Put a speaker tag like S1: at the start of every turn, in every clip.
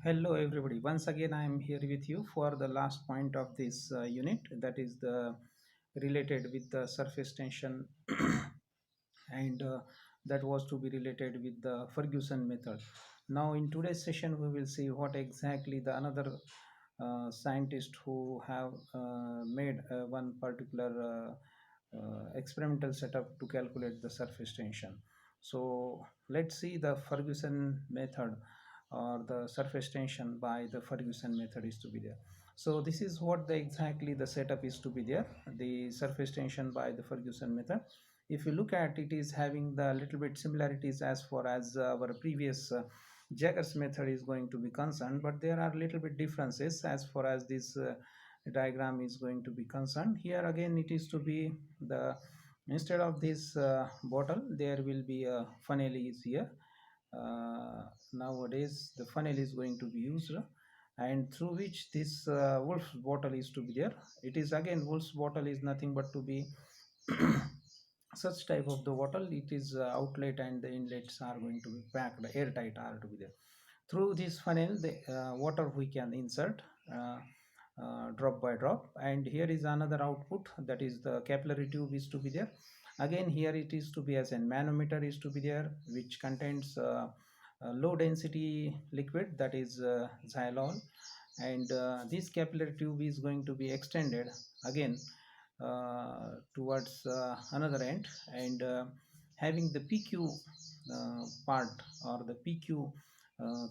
S1: Hello everybody. Once again I am here with you for the last point of this unit, that is the related with the surface tension and that was to be related with the Ferguson method. Now in today's session we will see what exactly the another scientist who have made one particular experimental setup to calculate the surface tension. So let's see the Ferguson method or the surface tension by the Ferguson method is to be there. So this is what the exactly the setup is to be there, the surface tension by the Ferguson method. If you look at it, is having the little bit similarities as far as our previous Jagger's method is going to be concerned, but there are little bit differences as far as this diagram is going to be concerned. Here again it is to be the, instead of this bottle there will be a funnel is here. Nowadays the funnel is going to be used, and through which this wolf's bottle is to be there. It is again, wolf's bottle is nothing but to be such type of the bottle. It is outlet and the inlets are going to be packed airtight, are to be there. Through this funnel the water we can insert drop by drop, and here is another output, that is the capillary tube is to be there. Again here it is to be as a manometer is to be there, which contains low density liquid, that is xylol, and this capillary tube is going to be extended again towards another end, and having the PQ part or the PQ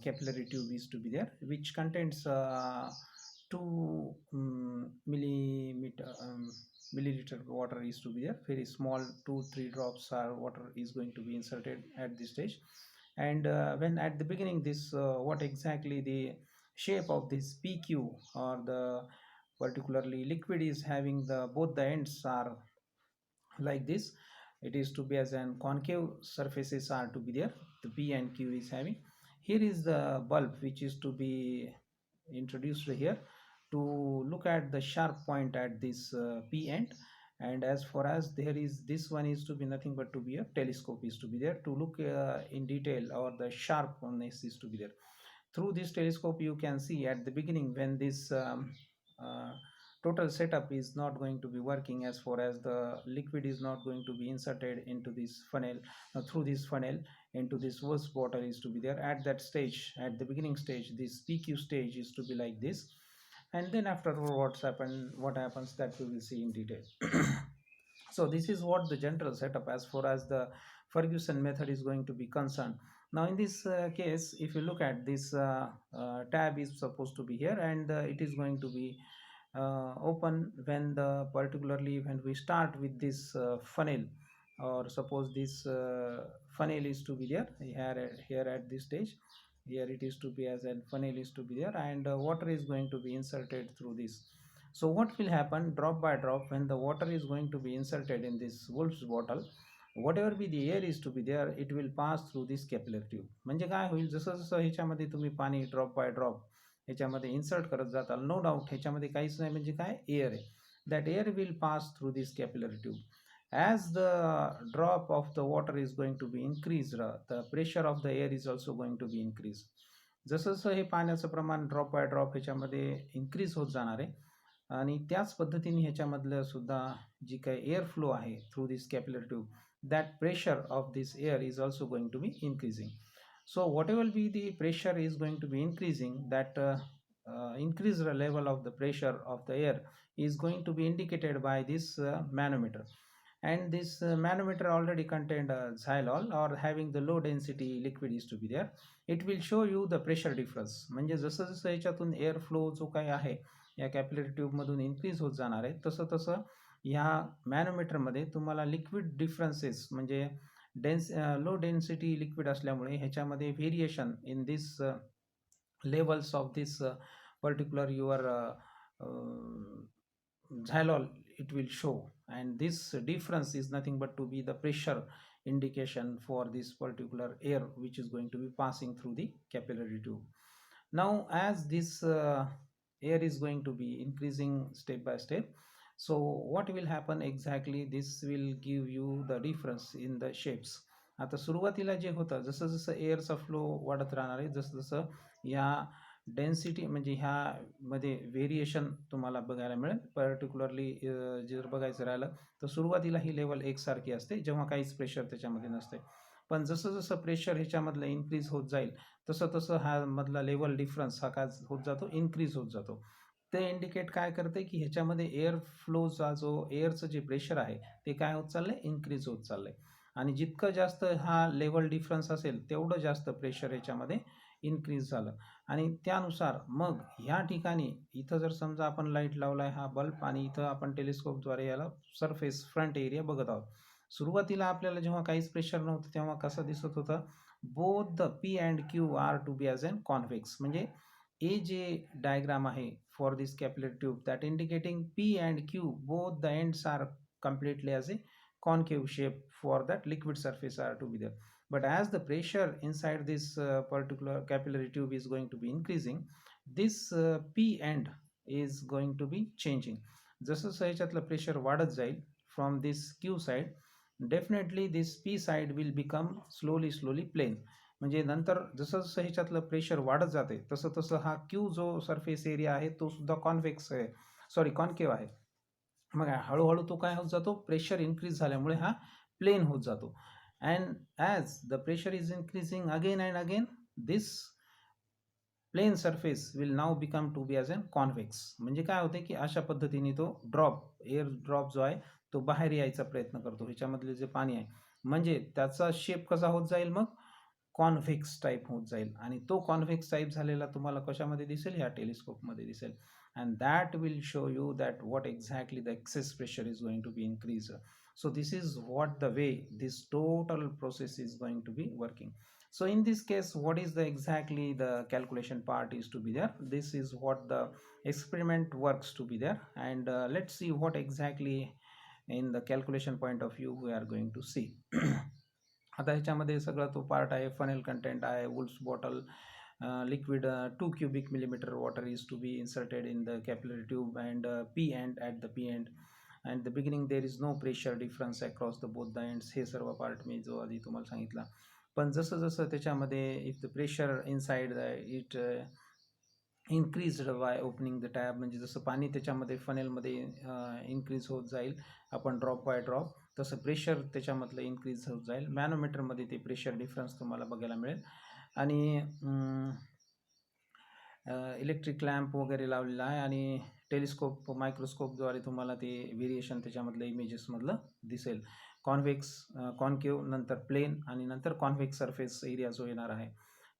S1: capillary tube is to be there, which contains 2 millimeter milliliter water is to be there. Very small 2-3 drops are water is going to be inserted at this stage. And when at the beginning this what exactly the shape of this PQ or the particularly liquid is having, the both the ends are like this. It is to be as an concave surfaces are to be there, the P and Q is having. Here is the bulb which is to be introduced here to look at the sharp point at this P end. And as far as there is, this one is to be nothing but to be a telescope is to be there to look in detail, or the sharpness is to be there. Through this telescope you can see at the beginning when this uh, total setup is not going to be working, as far as the liquid is not going to be inserted into this funnel, through this funnel into this worst bottle is to be there. At that stage, at the beginning stage, this PQ stage is to be like this, and then after what happens, that we will see in detail. So this is what the general setup as far as the Ferguson method is going to be concerned. Now in this case, if you look at this tab is supposed to be here, and it is going to be open when the particularly when we start with this funnel, or suppose this funnel is to be there here at this stage. Here it is to be as a funnel is to be there, and water is going to be inserted through this. So what will happen, drop by drop, when the water is going to be inserted in this wolf's bottle, whatever be the air is to be there, it will pass through this capillary tube. म्हणजे काय होईल, जसं जसं ह्याच्यामध्ये तुम्ही पाणी drop by drop ह्याच्यामध्ये insert करत जाताल, नो डाऊट ह्याच्यामध्ये काहीच नाही, म्हणजे काय, एअर आहे. That air will pass through this capillary tube. As the drop of the water is going to be increased, the pressure of the air is also going to be increased. जसं जसं हे पाण्याचं प्रमाण drop by drop ह्याच्यामध्ये increase होत जाणार आहे, आणि त्याच पद्धतीने ह्याच्यामधलं सुद्धा जी काही एअर फ्लो आहे through this capillary tube, that pressure of this air is also going to be increasing. So whatever be the pressure is going to be increasing, that increased level of the pressure of the air is going to be indicated by this manometer. And this manometer already contained xylol, or having the low density liquid is to be there. It will show you the pressure difference. म्हणजे जसं जसं याच्यातून air flow जो काही आहे या capillary ट्यूबमधून increase होत जाणार आहे, तसं तसं ह्या मॅनोमीटरमध्ये तुम्हाला लिक्विड डिफरन्सेस, म्हणजे लो डेन्सिटी लिक्विड असल्यामुळे ह्याच्यामध्ये variation in this levels of this particular your xylol, it will show. And this difference is nothing but to be the pressure indication for this particular air which is going to be passing through the capillary tube. Now as this air is going to be increasing step by step, so what will happen exactly, this will give you the difference in the shapes. आता सुरुवातीला जे होतं, जसं जसं एअरचा flow वाढत राहणार आहे, जसं जसं या डेन्सिटी म्हणजे ह्यामध्ये व्हेरिएशन तुम्हाला बघायला मिळेल. पर्टिक्युलरली जर बघायचं राहिलं तर सुरुवातीला ही लेवल एकसारखी असते जेव्हा काहीच प्रेशर त्याच्यामध्ये नसते. पण जसं जसं प्रेशर ह्याच्यामधलं इन्क्रीज होत जाईल तसं तसं हा मधला लेवल डिफरन्स हा काय होत जातो, इन्क्रीज होत जातो. ते इंडिकेट काय करते की ह्याच्यामध्ये एअर फ्लोचा जो एअरचं जे प्रेशर आहे ते काय होत चाललंय, इन्क्रीज होत चाललंय. आणि जितकं जास्त हा लेवल डिफरन्स असेल तेवढं जास्त प्रेशर ह्याच्यामध्ये इन्क्रीज झालं. आणि त्यानुसार मग ह्या ठिकाणी इथं जर समजा आपण लाईट लावलाय हा बल्ब आणि इथं आपण टेलिस्कोपद्वारे याला सरफेस फ्रंट एरिया बघत आहोत. सुरुवातीला आपल्याला जेव्हा काहीच प्रेशर नव्हतं तेव्हा कसं दिसत होतं, both the P and Q are to be as an convex. म्हणजे ए जे डायग्राम आहे for this capillary tube that indicating P and Q both the ends are completely as a concave shape for that liquid surface are to be there. But as the pressure inside this particular capillary tube is going to be increasing, this P end is going to be changing. जसं ह्याच्यातलं pressure वाढत जाईल from this Q side, definitely this P side will become slowly plain. म्हणजे नंतर जसं जसं ह्याच्यातलं pressure वाढत जाते तसं तसं हा Q जो सरफेस एरिया आहे तो सुद्धा कॉन्व्हेक्स आहे, सॉरी कॉन्केव्ह आहे. मग हळूहळू तो काय होत जातो, प्रेशर इन्क्रीज झाल्यामुळे हा प्लेन होत जातो. And as the pressure is increasing again and again, this plane surface will now become to be as an convex. म्हणजे काय होते की अशा पद्धतीने तो एअर ड्रॉप जो आहे तो बाहेर यायचा प्रयत्न करतो ह्याच्यामधले जे पाणी आहे. म्हणजे त्याचा शेप कसा होत जाईल, मग कॉन्व्हेक्स टाईप होत जाईल. आणि तो कॉन्व्हेक्स टाईप झालेला तुम्हाला कशामध्ये दिसेल, ह्या टेलिस्कोपमध्ये दिसेल. and that will show you that what exactly the excess pressure is going to be increased. So this is what the way this total process is going to be working. So in this case, what is the exactly the calculation part is to be there. This is what the experiment works to be there. And let's see what exactly in the calculation point of view we are going to see. आता ह्याच्यामध्ये सगळा तो part आहे, funnel content आहे, Wolves bottle, liquid 2 cubic millimeter water is to be inserted in the capillary tube, and P end at the P end. And the beginning there is no pressure difference across the both the ends. हे सर्व part मी जो आधी तुम्हाला सांगितला. पण जसं जसं त्याच्यामध्ये if the pressure inside it increased by opening the tab, म्हणजे जसं पाणी त्याच्यामध्ये फनेलमध्ये इन्क्रीज होत जाईल आपण ड्रॉप बाय ड्रॉप, तसं प्रेशर त्याच्यामधलं इन्क्रीज होत जाईल. मॅनोमीटरमध्ये ते प्रेशर डिफरन्स तुम्हाला बघायला मिळेल. आणि इलेक्ट्रिक लॅम्प वगैरे लावलेला आहे आणि टेलिस्कोप मायक्रोस्कोपद्वारे तुम्हाला ते व्हेरिएशन त्याच्यामधलं इमेजेसमधलं दिसेल. कॉन्व्हेक्स, कॉन्केव्ह, नंतर प्लेन आणि नंतर कॉन्व्हेक्स सरफेस एरिया जो येणार आहे.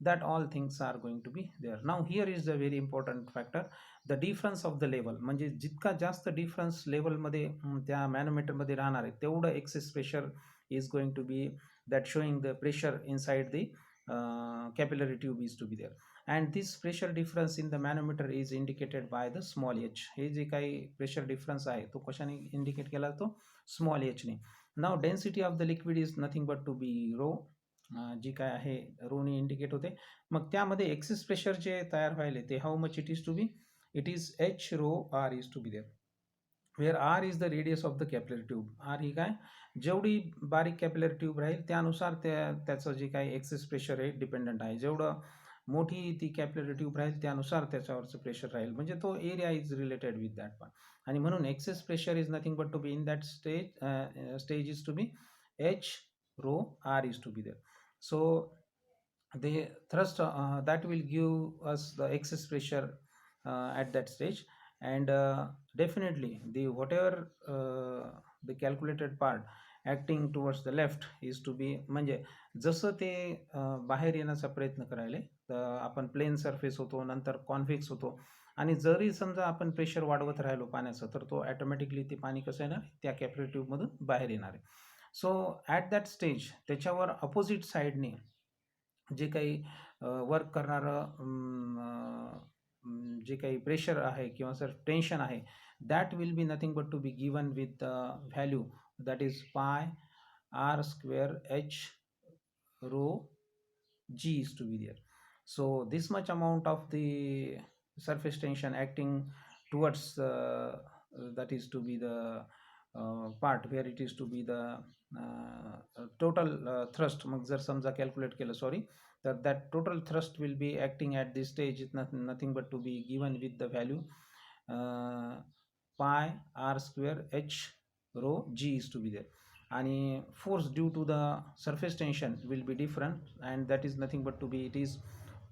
S1: That all things are going to be there. Now here is the very important factor, the difference of the level. म्हणजे जितका जास्त डिफरन्स लेवलमध्ये त्या मॅनोमीटरमध्ये राहणार आहे तेवढं excess pressure is going to be that showing the pressure inside the capillary tube is to be there. And this pressure difference in the manometer is indicated by the small h. हे जे काही pressure difference आहे तो कशाने indicate केला जातो, small H ने. नाव density of the liquid is nothing but to be rho, G काय आहे रोने इंडिकेट होते. मग त्यामध्ये एक्सेस प्रेशर जे तयार व्हायले ते how much it is to be, it is H rho R is to be there, where R is the radius of the capillary tube. R ही काय, जेवढी बारीक कॅपिलरी ट्यूब राहील त्यानुसार त्याचं जे काही एक्सेस प्रेशर आहे डिपेंडंट आहे. जेवढं मोठी ती कॅपिलरी ट्यूब राहील त्यानुसार त्याच्यावरचं प्रेशर राहील. म्हणजे तो area is related with that पण. आणि म्हणून excess pressure is nothing but to be in that stage is to be H rho R is to be there. So the thrust that will give us the excess pressure at that stage. And definitely the whatever the calculated part acting towards the left is to be, म्हणजे जसं ते बाहेर येण्याचा प्रयत्न करायले तर आपण plane surface होतो, नंतर कॉन्व्हेक्स होतो. आणि जरी समजा आपण प्रेशर वाढवत राहिलो पाण्याचं तर तो ॲटोमॅटिकली ते पाणी कसं येणार, त्या कॅपिलरी ट्यूबमधून बाहेर येणार आहे. सो ॲट दॅट स्टेज त्याच्यावर अपोजिट साईडने जे काही वर्क करणारं जे काही प्रेशर आहे किंवा सर टेन्शन आहे, that will be nothing but to be given with the value that is pi R square H rho G is to be there. So this much amount of the surface tension acting towards that is to be the part where it is to be the total thrust. मग जर समजा calculate केलं, sorry, that total thrust will be acting at this stage is nothing but to be given with the value uh, pi r square h rho g is to be there, and force due to the surface tension will be different, and that is nothing but to be, it is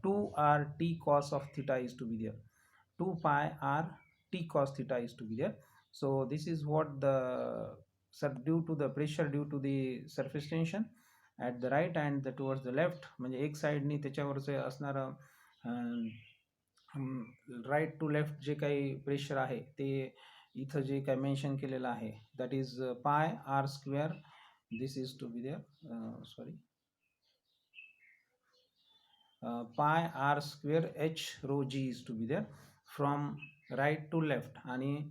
S1: 2 r t cos of theta is to be there, 2 pi r t cos theta is to be there. So this is what the due to the pressure due to the surface tension at the right and the towards the left, म्हणजे एक साइडनी त्याच्यावरचं असणारं right to left जे काही pressure आहे ते इथं जे काही mention केलेलं आहे that is pi R square, this is to be there sorry pi R square H rho G is to be there from right to left. आणि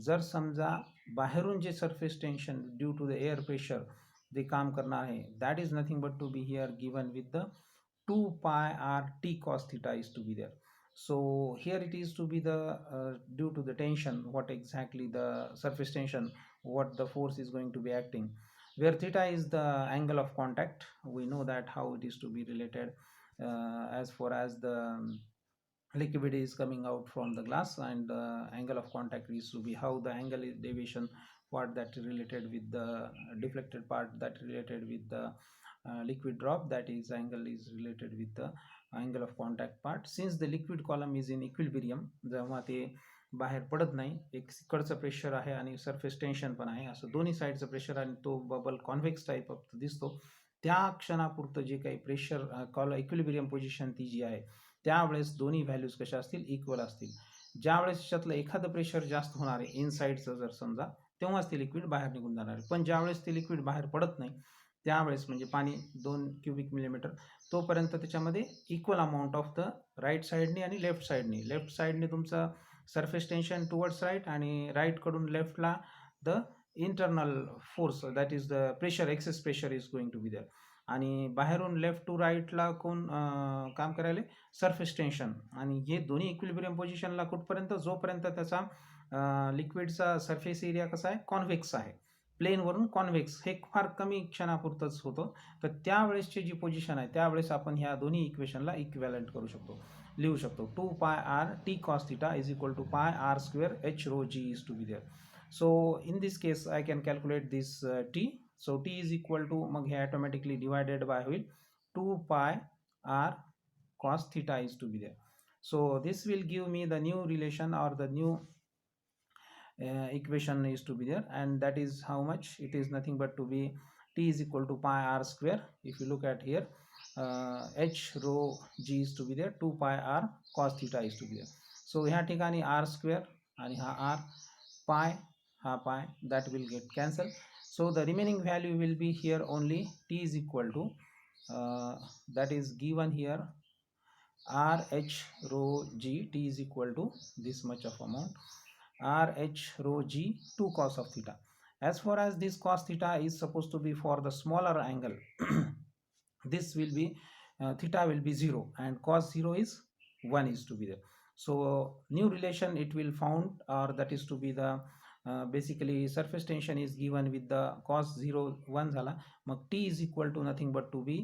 S1: जर समजा बाहेरून जे surface tension due to the air pressure ते काम करणार आहे that is nothing but to be here given with the 2 pi r t cos theta is to be there. So here it is to be the due to the tension, what exactly the surface tension, what the force is going to be acting, where theta is the angle of contact. We know that how it is to be related as far as the liquid is coming out from the glass, and the angle of contact is to be how the angle is deviation part that related with the deflected part that related with the liquid drop, that is angle is related with the angle of contact part. Since the liquid column is in equilibrium, जेव्हा ते बाहेर पडत नाही, एक इकडचं pressure आहे आणि surface tension पण आहे, असं दोन्ही साईडचं प्रेशर आणि तो बबल कॉन्व्हेक्स टाईप ऑफ दिसतो, त्या क्षणापुरतं जे काही प्रेशर इक्विलिब्रियम पोझिशन ती जी आहे त्यावेळेस दोन्ही व्हॅल्यूज कशा असतील, इक्वल असतील. ज्यावेळेस त्याच्यातलं एखादं प्रेशर जास्त होणार आहे इनसाइडचं जर समजा, तेव्हाच ते लिक्विड बाहेर निघून जाणार आहे. पण ज्यावेळेस ते लिक्विड बाहेर पडत नाही त्यावेळेस म्हणजे पाणी 2 क्युबिक मिलीमीटर तोपर्यंत त्याच्यामध्ये equal amount of the right साईडनी आणि लेफ्ट साईडनी तुमचं सरफेस टेन्शन टुवर्ड्स राईट, आणि राईटकडून लेफ्टला the internal force that is the pressure, excess pressure is going to be there. आणि बाहेरून लेफ्ट टू राईटला कोण काम करायला, सरफेस टेन्शन. आणि हे दोन्ही इक्विलिब्रियम पोझिशनला कुठपर्यंत, जोपर्यंत त्याचा लिक्विडचा सरफेस एरिया कसा आहे, कॉन्व्हेक्स आहे, प्लेनवरून कॉन्व्हेक्स, हे फार कमी क्षणापुरतंच होतं. तर त्यावेळेसची जी पोझिशन आहे त्यावेळेस आपण ह्या दोन्ही इक्वेशनला इक्विव्हॅलंट करू शकतो, लिहू शकतो. 2 pi R T cos theta is equal to pi R square H rho G is to be there. So in this case I can calculate this T. So T is equal to, मग हे automatically divided by होईल 2 pi R cos theta is to be there. So this will give me the new relation or the new equation is to be there, and that is how much it is nothing but to be t is equal to pi r square. If you look at here h rho g is to be there, 2 pi r cos theta is to be there. So ह्या ठिकाणी r square आणि हा r, pi हा pi, that will get cancelled. So the remaining value will be here only t is equal to that is given here r h rho g, t is equal to this much of amount r h rho g 2 cos of theta. As far as this cos theta is supposed to be for the smaller angle this will be theta will be 0 and cos 0 is 1 is to be there. So new relation it will found, or that is to be the basically surface tension is given with the cos 0 1 झाला, मग t is equal to nothing but to be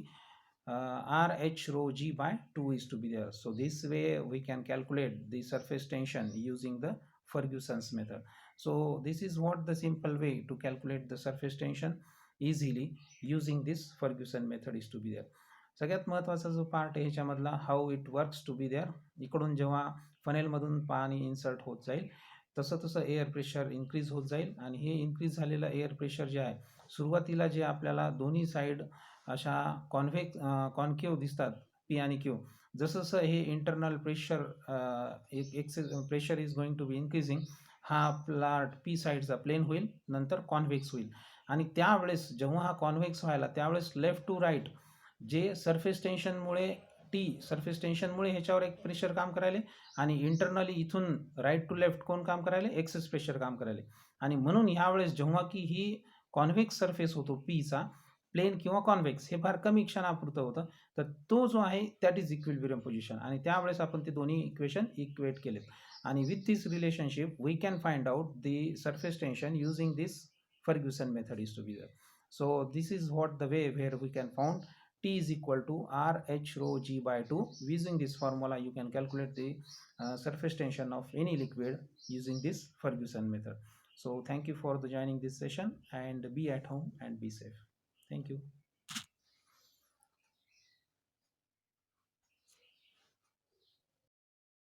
S1: r h rho g by 2 is to be there. So this way we can calculate the surface tension using the Ferguson's method. So this is what the simple way to calculate the surface tension easily using this Ferguson method is to be there. सगळ्यात महत्त्वाचा जो part आहे ह्याच्यामधला how it works to be there, इकडून जेव्हा फनेलमधून पाणी insert होत जाईल तसं तसं एअर प्रेशर इन्क्रीज होत जाईल, आणि हे इन्क्रीज झालेलं एअर प्रेशर जे आहे सुरुवातीला जे आपल्याला दोन्ही साईड अशा कॉन्केव दिसतात पी आणि क्यू, जसं जसं हे internal pressure pressure is going to be increasing, हा आपला पी साईडचा प्लेन होईल, नंतर कॉन्व्हेक्स होईल. आणि त्यावेळेस जेव्हा हा कॉन्व्हेक्स व्हायला त्यावेळेस लेफ्ट टू राईट जे सरफेस टेन्शनमुळे सरफेस टेन्शनमुळे ह्याच्यावर एक प्रेशर काम करायले, आणि इंटरनली इथून राईट टू लेफ्ट कोण काम करायले, एक्सेस प्रेशर काम करायले. आणि म्हणून ह्यावेळेस जेव्हा की ही कॉन्व्हेक्स सरफेस होतो पीचा, प्लेन किंवा कॉन्व्हेक्स, हे फार कमी क्षणापुरतं होतं, तर तो जो आहे दॅट इज इक्विलिब्रियम पोझिशन, आणि त्यावेळेस आपण ते दोन्ही इक्वेशन इक्वेट केलेत. आणि with this relationship we can find out the surface tension using this Ferguson method is to be there. So this is what the way where we can found T is equal to RH rho G by 2. Using this formula, you can calculate the surface tension of any liquid using this Ferguson method. So thank you for the joining this session, and be at home and be safe. Thank you.